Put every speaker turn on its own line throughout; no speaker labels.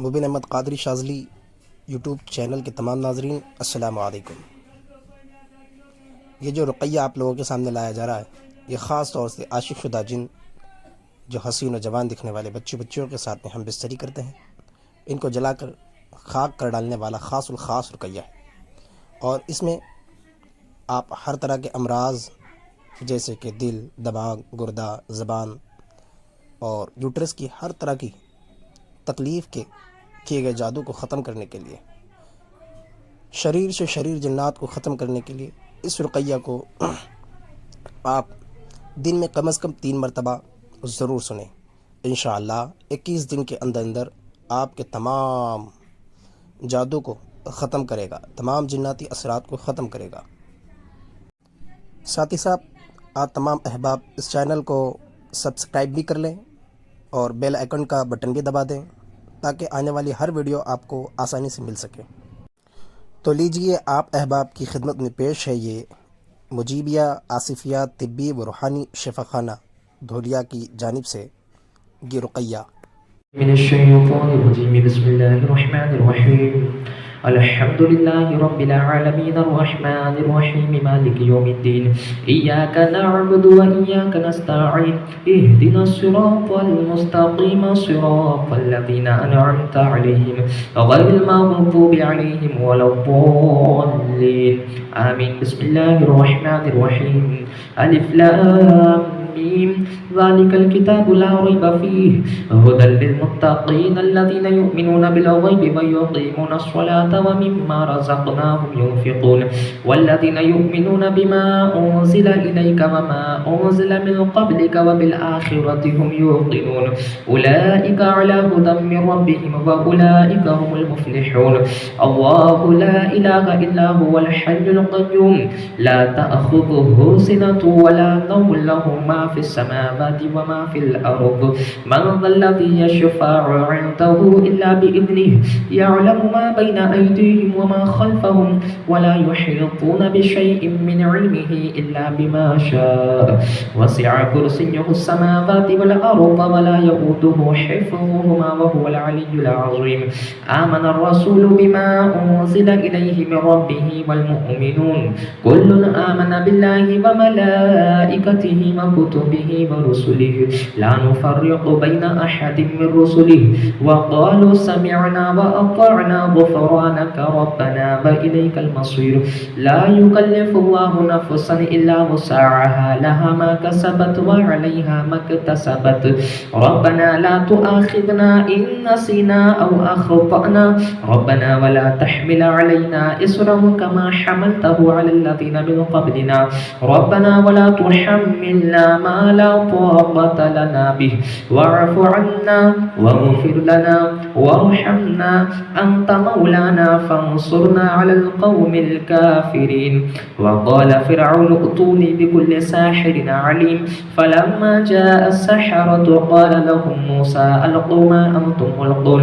मुबिन अहमद कादरी Shazli YouTube channel के तमाम नाजरीन अस्सलामु अलैकुम। ये जो रुक़ैया आप लोगों के सामने लाया जा रहा है, ये ख़ास तौर से आशिक शुदा जिन जो हसीन और जवान दिखने वाले बच्चियों के साथ में हम बिस्तरी करते हैं, इनको जलाकर खाक कर डालने वाला ख़ासुल ख़ास रुक़ैया है। और इसमें आप हर तरह के अमराज जैसे कि दिल, दिमाग, गुर्दा, ज़बान और यूट्रस की हर तरह की तकलीफ़ के किए गए जादू को ख़त्म करने के लिए, शरीर से शरीर जन्नात को ख़त्म करने के लिए इस रुक़ैया को आप दिन में कम से कम 3 मरतबा ज़रूर सुने। इंशाअल्लाह 21 दिन के अंदर अंदर आपके तमाम जादू को ख़त्म करेगा, तमाम जिन्नाती असरात को ख़त्म करेगा। साथ ही साथ आप तमाम अहबाब इस चैनल को सब्सक्राइब भी कर लें और बेल आइकन का बटन भी दबा दें ताकि आने वाली हर वीडियो आपको आसानी से मिल सके। तो लीजिए आप अहबाब की खिदमत में पेश है ये मुजीबिया आसिफिया तिब्बी व रूहानी शिफा खाना धोलिया की जानिब से ये रुक़ैया।
मिनश्शैतानिर्रजीम बिस्मिल्लाहिर्रहमानिर्रहीम अल्हम्दुलिल्लाहि रब्बिल आलमीन अर्रहमानिर रहीम मालिकि यौमिद्दीन इय्याका नअबुदु व इय्याका नस्तईन इहदिनस सिरातल मुस्तकीम सिरातल लज़ीना अनअमता अलैहिम गैरिल मग़दूबि अलैहिम वलद्दाल्लीन आमीन। बिस्मिल्लाहिर रहमानिर रहीम अलिफ लाम मीम ज़ालिकल किताबु ला रैब फ़ीहि हुदल लिलमुत्तक़ीन अल्लज़ीना युमिनूना बिल गैबि व युक़ीमूना अस्सलाता व मिम्मा रज़क़नाहुम युनफ़िक़ून वल्लज़ीना युमिनूना बिमा उन्ज़िला इलैका व मा उन्ज़िला मिन क़ब्लिका व बिल आखिरति हुम युक़िनून उलाइका अला हुदम मिन रब्बिहिम व उलाइका हुमुल मुफ़्लिहून। अल्लाहु ला इलाहा इल्ला हुवल हय्युल क़य्यूम ला तअख़ुज़ुहु सिनतु व ला नौम लहु मा फ़िस समावाति व मा फ़िल अर्ज़ मन ज़ल्लज़ी यशफ़अु इंदहु इल्ला बिइज़निहि यअलमु मा बैना अयदीहिम व मा ख़ल्फ़हुम व ला युहीतूना बिशैइन मिन इल्मिहि इल्ला बिमा शाअ वसिअ कुर्सिय्युहु समावाति वल अर्ज़ व ला यऊदुहु हिफ़्ज़ुहुमा व हुवल अलिय्युल अज़ीम। आमन अर्रसूलु बिमा उन्ज़िला इलैहि मिन रब्बिहि वल मुअ्मिनून कुल्लुन आमन बिल्लाहि व मलाइकतिहि व कुतुबिहि व रुसुलिहि ला नुफ़र्रिक़ु बैन अहदिम मिन रुसुलिहि व क़ालू समिअना व अतअना ग़ुफ़रानक रब्बना व इलैकल मसीर। ला युकल्लिफ़ुल्लाहु नफ़्सन इल्ला वुसअहा लहा मा कसबत व अलैहा मक्तसबत रब्बना ला तुआख़िज़ना इन नसीना औ अख़्तअना रब्बना व ला तहमिल अलैना इस्रन कमा हमलतहु अलल लज़ीना मिन क़ब्लिना रब्बना व ला तुहम्मिलना मा ला ताक़त लना बिहि वअफ़ु अन्ना वग़फ़िर लना वरहमना अन्त मौलाना फ़ंसुरना अलल क़ौमिल काफ़िरीन। वक़ाल फ़िरऔन अतूनी बिकुल्लि साहिरिन अलीम फ़लम्मा जाअ अस्सहरतु क़ाल लहुम मूसा अल्क़ू मा अंतुम मुल्क़ून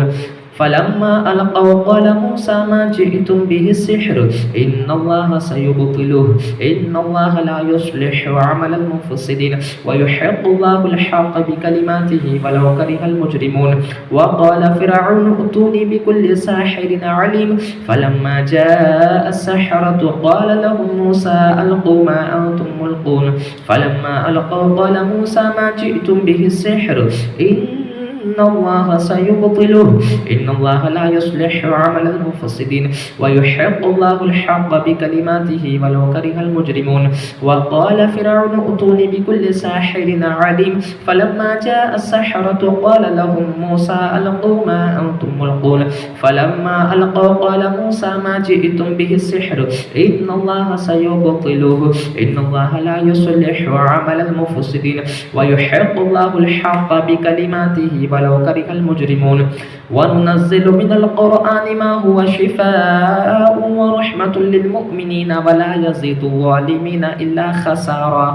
फ़लम्मा अलक़ौ क़ाल मूसा मा जिअ्तुम बिहि सिह्र इन्नल्लाह सयुब्तिलुहु इन्नल्लाह ला युस्लिहु अमलल मुफ़्सिदीन व युहिक़्क़ुल्लाहुल हक़्क़ बिकलिमातिहि वलौ करिहल मुजरिमून। वक़ाल फ़िरऔन अतूनी बिकुल्लि साहिरिन अलीम फ़लम्मा जाअ अस्सहरतु क़ाल लहुम मूसा अल्क़ू मा अंतुम मुल्क़ून फ़लम्मा अलक़ौ क़ाल मूसा मा जिअ्तुम बिहि सिह्र इन्नल्लाह सयुब्तिलुहु इन्नल्लाह ला युस्लिहु अमलल मुफ़्सिदीन व युहिक़्क़ुल्लाहुल हक़्क़ बिकलिमातिहि वलौ करिहल मुजरिमून। वक़ाल फ़िरऔन अतूनी बिकुल्लि साहिरिन अलीम फ़लम्मा जाअ अस्सहरतु क़ाल लहुम मूसा अल्क़ू मा अंतुम मुल्क़ून फ़लम्मा अलक़ौ क़ाल मूसा मा जिअ्तुम बिहि सिह्र इन्नल्लाह सयुब्तिलुहु इन्नल्लाह ला युस्लिहु अमलल मुफ़्सिदीन व युहिक़्क़ुल्लाहुल हक़्क़ बिकलिमातिहि वलौ करिहल मुजरिमून। वनुनज़्ज़िलु मिनल क़ुरआनि मा हुवा शिफ़ाअउन व रहमतुल लिल मुअ्मिनीन व ला यज़ीदु ज़ालिमीन इल्ला ख़सारा।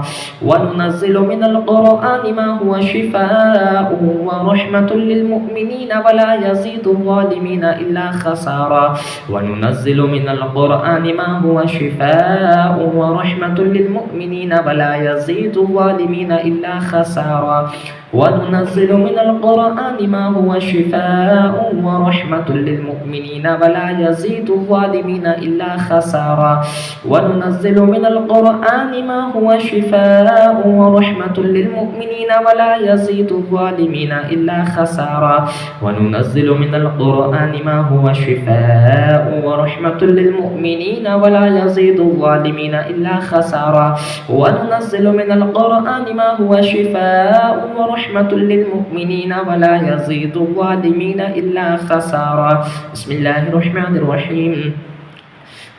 वनुनज़्ज़िलु मिनल क़ुरआनि मा हुवा शिफ़ाअउन व रहमतुल लिल मुअ्मिनीन व ला यज़ीदु ज़ालिमीन इल्ला ख़सारा। वनुनज़्ज़िलु मिनल क़ुरआनि मा हुवा शिफ़ाअउन व रहमतुल लिल मुअ्मिनीन व ला यज़ीदु ज़ालिमीन इल्ला ख़सारा। وننزل من القرآن ما هو شفاء ورحمة للمؤمنين ولا يزيد الظالمين إلا خسارا وننزل من القرآن ما هو شفاء ورحمة للمؤمنين ولا يزيد الظالمين إلا خسارا وننزل من القرآن ما هو شفاء ورحمة للمؤمنين ولا يزيد الظالمين إلا خسارا وننزل من القرآن ما هو شفاء ورحمة للمؤمنين ولا يزيد الظالمين إلا خسارا بسم الله الرحمن الرحيم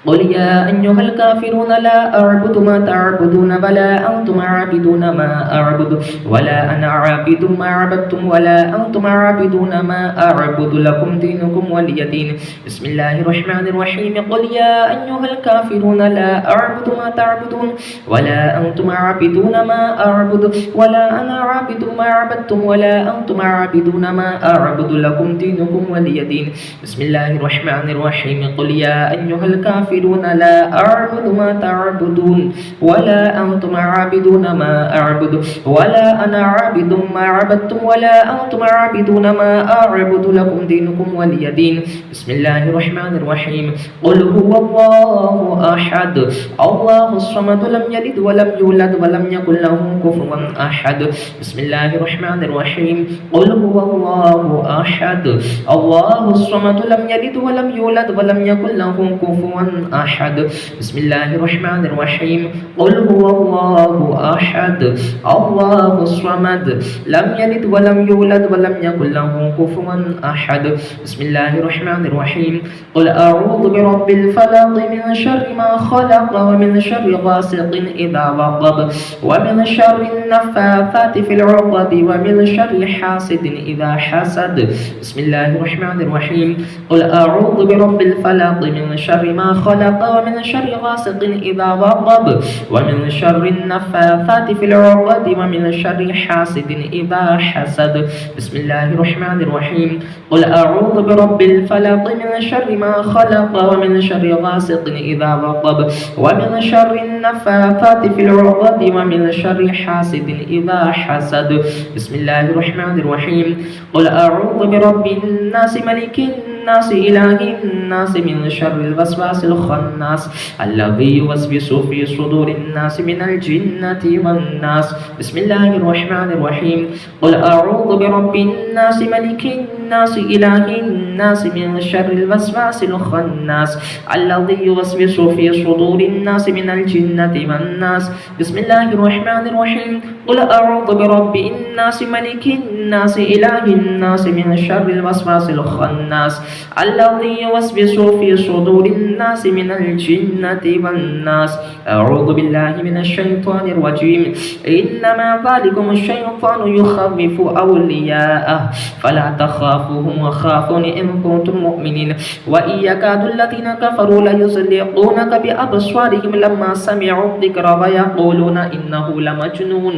قل يا أيها الكافرون لا أعبد ما تعبدون ولا أنتم عابدون ما أعبد ولا أنا عابد ما عبدتم ولا أنتم عابدون ما أعبد لكم دينكم ولي دين بسم الله الرحمن الرحيم قل يا أيها الكافرون لا أعبد ما تعبدون ولا أنتم عابدون ما أعبد ولا أنا عابد ما عبدتم ولا أنتم عابدون ما أعبد لكم دينكم ولي دين بسم الله الرحمن الرحيم قل يا أيها الكافرون لا أعبد ما تعبدون ولا أنتم عابدون ما أعبد ولا أنا عابد ما عبدتم ولا أنتم عابدون ما أعبد لكم دينكم ولي دين بسم الله الرحمن الرحيم قل هو الله أحد الله الصمد لم يلد ولم يولد ولم يكن له كفوا أحد بسم الله الرحمن الرحيم قل هو الله أحد الله الصمد لم يلد ولم يولد ولم يكن له كفوا أحد بسم الله الرحمن الرحيم قل هو الله أحد الله الصمد لم يلد ولم يولد ولم يكن له كفوا أحد بسم الله الرحمن الرحيم قل أعوذ برب الفلق من شر ما خلق ومن شر غاسق إذا وقب ومن شر النفاثات في العقد ومن شر حاسد إذا حسد بسم الله الرحمن الرحيم قل أعوذ برب الفلق من شر ما خلق ومن شر غاسق إذا وقب ومن شر النفاثات في العقد ومن شر حاسد إذا حسد بسم الله الرحمن الرحيم قل أعوذ برب الفلق من شر ما خلق ومن شر غاسق إذا وقب ومن شر النفاثات في العقد ومن شر حاسد إذا حسد بسم الله الرحمن الرحيم قل أعوذ برب الناس ملك الناس إله الناس من شر الوسواس الخناس الذي يوسوس في صدور الناس من الجنة والناس بسم الله الرحمن الرحيم قل أعوذ برب الناس ملك الناس إله الناس من شر الوسواس الخناس الذي يوسوس في صدور الناس من الجنة والناس بسم الله الرحمن الرحيم قل أعوذ برب الناس ملك الناس إله الناس من شر الوسواس الخناس الذي يوسوس في صدور الناس من الجنة والناس أعوذ بالله من الشيطان الرجيم إنما ذلكم الشيطان يخوف أولياءه فلا تخافوهم وخافون إن كنتم مؤمنين وإن يكاد الذين كفروا ليزلقونك بأبصارهم لما سمعوا الذكر ويقولون إنه لمجنون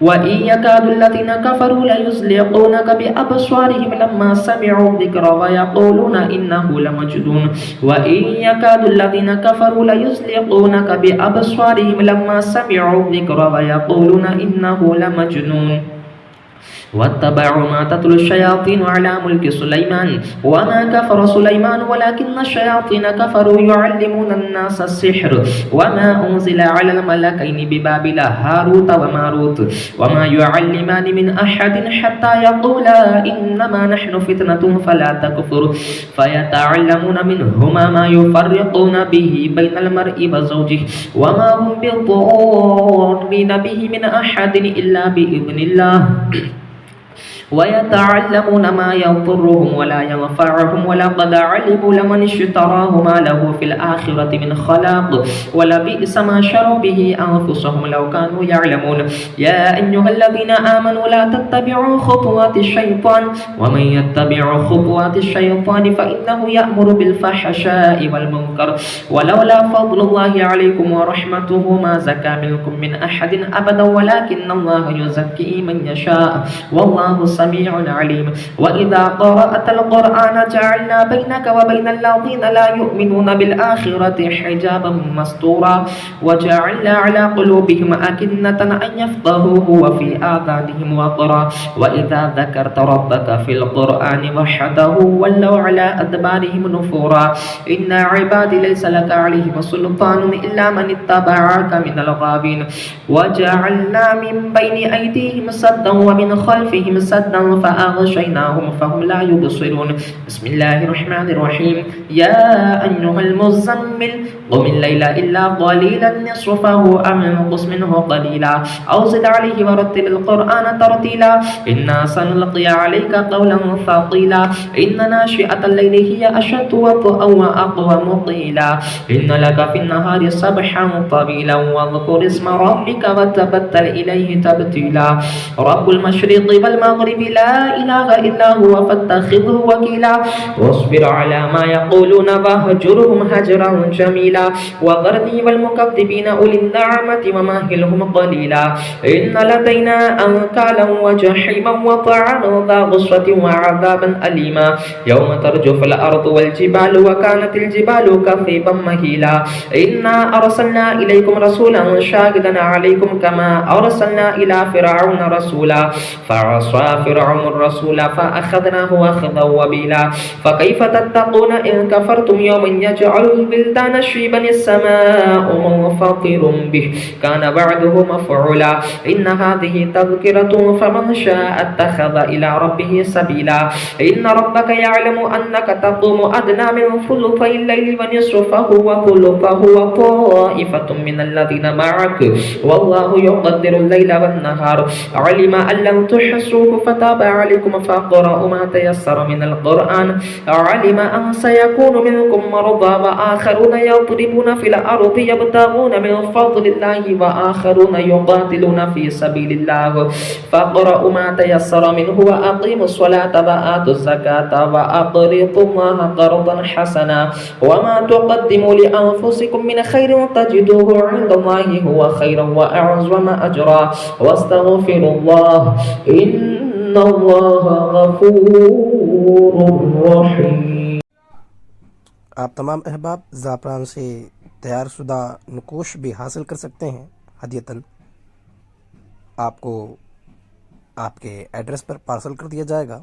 وإن يكاد الذين كفروا ليزلقونك بأبصارهم لما سمعوا الذكر ويقولون إنه لمجنون وإن يكاد الذين كفروا ليزلقونك بأبصارهم لما سمعوا الذكر ويقولون إنه لمجنون واتبعوا ما تتلو الشياطين على ملك سليمان وما كفر سليمان ولكن الشياطين كفروا يعلمون الناس السحر وما أنزل على الملكين ببابل هاروت وماروت وما يعلمان من أحد حتى يقولا إنما نحن فتنة فلا تكفر فيتعلمون منهما ما يفرقون به بين المرء وزوجه وما هم بضارين به من أحد إلا بإذن الله ويتعلمون ما يضرهم ولا ينفعهم ولقد علموا لمن اشتراه ما له في الآخرة من خلاق ولبئس ما شروا به أنفسهم لو كانوا يعلمون يا أيها الذين آمنوا لا تتبعوا خطوات الشيطان ومن يتبع خطوات الشيطان فإنه يأمر بالفحشاء والمنكر ولولا فضل الله عليكم ورحمته ما زكى منكم من أحد أبدا ولكن الله يزكي من يشاء والله السميع العليم وإذا قرأت القرآن جعلنا بينك وبين الذين لا يؤمنون بالآخرة حجابا مستورا وجعلنا على قلوبهم أكنة أن يفقهوه وفي آذانهم وقرا وإذا ذكرت ربك في القرآن وحده ولوا على أدبارهم نفورا إن عبادي ليس لك عليهم سلطان إلا من اتبعك من الغابين وجعلنا من بين أيديهم سدا ومن خلفهم سدا فأغشيناهم فهم لا يبصرون بسم الله الرحمن الرحيم يا أيها المزمل قم الليل إلا قليلا نصفه أو انقص منه قليلا أو زد عليه ورتل القرآن ترتيلا إنا سنلقي عليك قولا ثقيلا إن ناشئة الليل هي أشد وطئا وأقوم قيلا إن لك في النهار سبحا طويلا واذكر اسم ربك وتبتل إليه تبتيلا رب المشرق والمغرب لا إله إلا هو فاتخذه وكيلا واصبر على ما يقولون واهجرهم هجرا جميلا وذرني والمكذبين أولي النعمة ومهلهم قليلا إن لدينا أنكالا وجحيما وطعاما ذا غصة وعذابا أليما يوم ترجف الأرض والجبال وكانت الجبال كثيبا مهيلا إنا أرسلنا إليكم رسولا شاهدا عليكم كما أرسلنا إلى فرعون رسولا فعصى فرعون الرسول فأخذناه أخذا وبيلا فكيف تتقون إن كفرتم يوما يجعل البلدان شيبا السماء منفطر به كان بعده مفعولا إن هذه تذكرة فمن شاء اتخذ إلى ربه سبيلا إن ربك يعلم أنك تقوم أدنى من ثلثي الليل ونصفه وثلثه وطائفة من الذين معك والله يقدر الليل والنهار علم أن لم تحصوه فتاب عليكم فاقرأوا ما تيسر من القرآن علم أن سيكون منكم مرضى وآخرون يضربون في الأرض يبتغون من فضل الله وآخرون يقاتلون في سبيل الله فاقرأوا ما تيسر منه وأقيموا الصلاة وآتوا الزكاة وأقرضوا الله قرضا حسنا وما تقدموا لأنفسكم من خير تجدوه عند الله هو خيرا وأعظم أجرا واستغفروا الله إن الله غفور رحيم.
आप तमाम अहबाब ज़ाफ़रान से तैयार शुदा नकोश भी हासिल कर सकते हैं हदियतन। आपको आपके एड्रेस पर पार्सल कर दिया जाएगा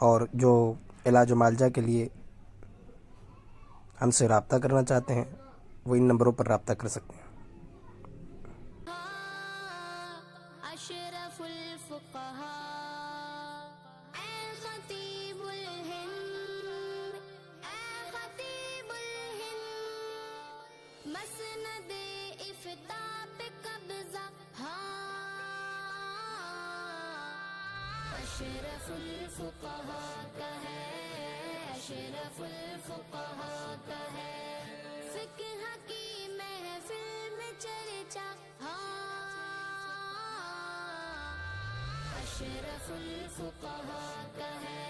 और जो इलाज व मालजा के लिए हमसे रब्ता करना चाहते हैं वो इन नंबरों पर रब्ता कर सकते हैं।
अशरफुल फुक़हा ए ख़तीबुल हिंद ए ख़तीबुल हिंद मसनदे इफ्ता पे कब्ज़ा अशरफुल फुक़हा का है अशरफुल फुक़हा का है फ़िक़्ह की महफ़िल में चर्चा अशरफुल फुक़हा का है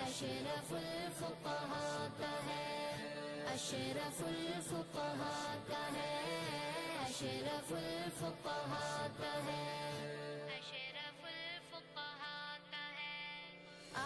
अशरफुल फुक़हा का है अशरफुल फुक़हा का है अशरफुल फुक़हा का है।